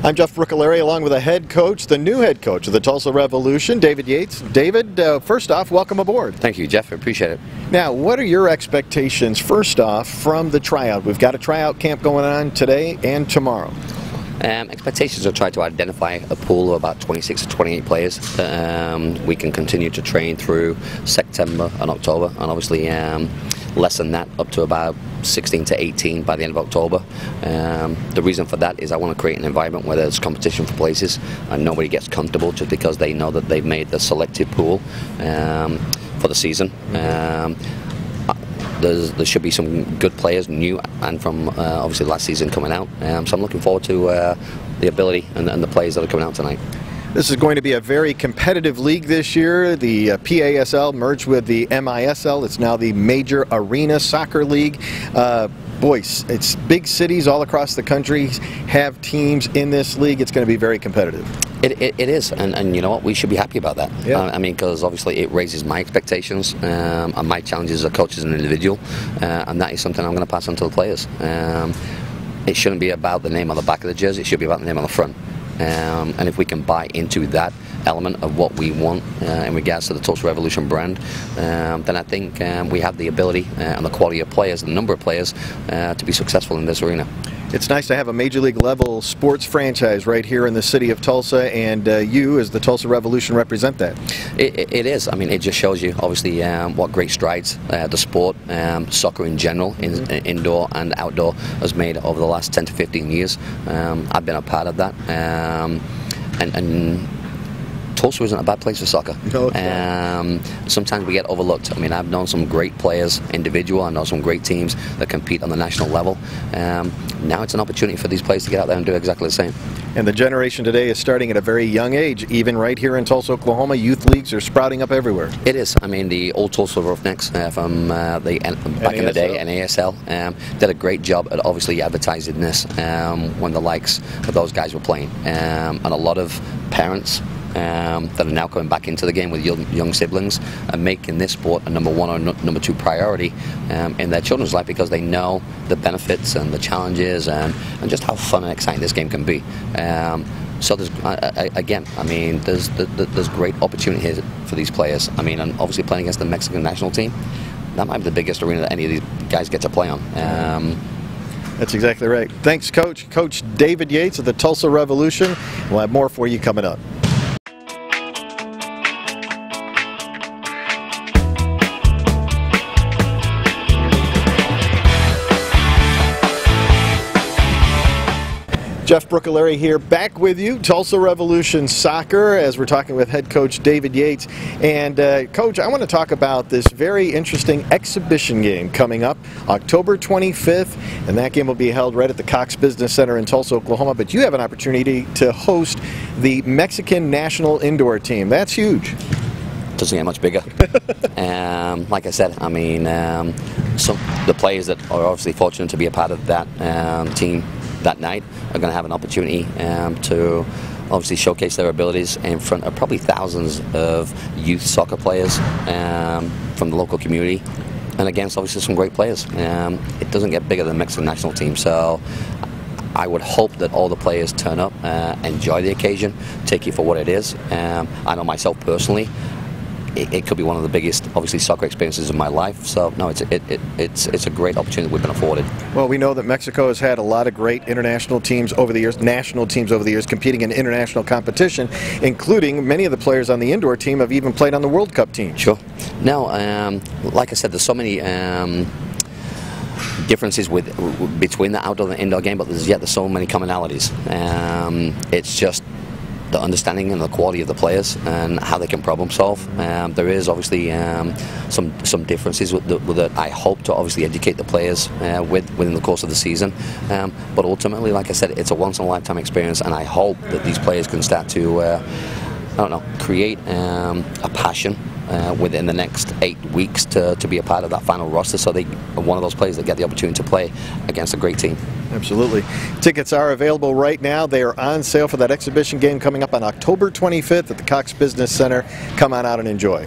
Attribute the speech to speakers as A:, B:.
A: I'm Jeff Brookeleri, along with the head coach, the new head coach of the Tulsa Revolution, David Yates. David, first off, welcome aboard.
B: Thank you, Jeff. I appreciate it.
A: Now, what are your expectations, first off, from the tryout? We've got a tryout camp going on today and tomorrow.
B: Expectations are try to identify a pool of about 26 to 28 players that we can continue to train through September and October, and obviously lessen that up to about 16 to 18 by the end of October. The reason for that is I want to create an environment where there's competition for places and nobody gets comfortable just because they know that they've made the selected pool for the season. There should be some good players, new and from obviously last season, coming out. So I'm looking forward to the ability and the players that are coming out tonight.
A: This is going to be a very competitive league this year. The PASL merged with the MISL. It's now the Major Arena Soccer League. Boys, it's big cities all across the country have teams in this league. It's going to be very competitive.
B: It is, and you know what? We should be happy about that.
A: Yeah.
B: I mean, because obviously it raises my expectations and my challenges as a coach as an individual, and that is something I'm going to pass on to the players. It shouldn't be about the name on the back of the jersey. It should be about the name on the front. And if we can buy into that element of what we want in regards to the Tulsa Revolution brand, then I think we have the ability and the quality of players and the number of players to be successful in this arena.
A: It's nice to have a major league level sports franchise right here in the city of Tulsa, and you as the Tulsa Revolution represent that.
B: It is. I mean, it just shows you obviously what great strides the sport, soccer in general, indoor and outdoor, has made over the last 10 to 15 years. I've been a part of that, and Tulsa isn't a bad place for soccer.
A: No,
B: sometimes we get overlooked. I mean, I've known some great players, individual. I know some great teams that compete on the national level. Now it's an opportunity for these players to get out there and do exactly the same.
A: And the generation today is starting at a very young age. Even right here in Tulsa, Oklahoma, youth leagues are sprouting up everywhere.
B: It is. I mean, the old Tulsa Roughnecks from back in the day, NASL, did a great job at obviously advertising this when the likes of those guys were playing. And a lot of parents that are now coming back into the game with young siblings and making this sport a number one or number two priority in their children's life, because they know the benefits and the challenges and just how fun and exciting this game can be. So there's again, I mean, there's great opportunity here for these players. I mean, and obviously playing against the Mexican national team, that might be the biggest arena that any of these guys get to play on.
A: That's exactly right. Thanks, Coach. Coach David Yates of the Tulsa Revolution. We'll have more for you coming up. Jeff Brookeleri here, back with you, Tulsa Revolution Soccer, as we're talking with head coach David Yates. And Coach, I want to talk about this very interesting exhibition game coming up October 25th, and that game will be held right at the Cox Business Center in Tulsa, Oklahoma. But you have an opportunity to host the Mexican national indoor team. That's huge.
B: Doesn't get much bigger. Like I said, I mean, the players that are obviously fortunate to be a part of that team that night are going to have an opportunity to obviously showcase their abilities in front of probably thousands of youth soccer players from the local community, and against obviously some great players. It doesn't get bigger than the Mexican national team, so I would hope that all the players turn up, enjoy the occasion, take it for what it is. I know myself personally, it could be one of the biggest, obviously, soccer experiences of my life. So no, it's a great opportunity we've been afforded.
A: Well, we know that Mexico has had a lot of great international teams over the years, national teams over the years, competing in international competition, including many of the players on the indoor team have even played on the World Cup team.
B: Sure. Now, like I said, there's so many differences between the outdoor and the indoor game, but there's so many commonalities. It's just the understanding and the quality of the players and how they can problem solve. There is obviously some differences that I hope to obviously educate the players within the course of the season. But ultimately, like I said, it's a once-in-a-lifetime experience, and I hope that these players can start to, I don't know, create a passion within the next 8 weeks to be a part of that final roster, so they are one of those players that get the opportunity to play against a great team.
A: Absolutely. Tickets are available right now. They are on sale for that exhibition game coming up on October 25th at the Cox Business Center. Come on out and enjoy.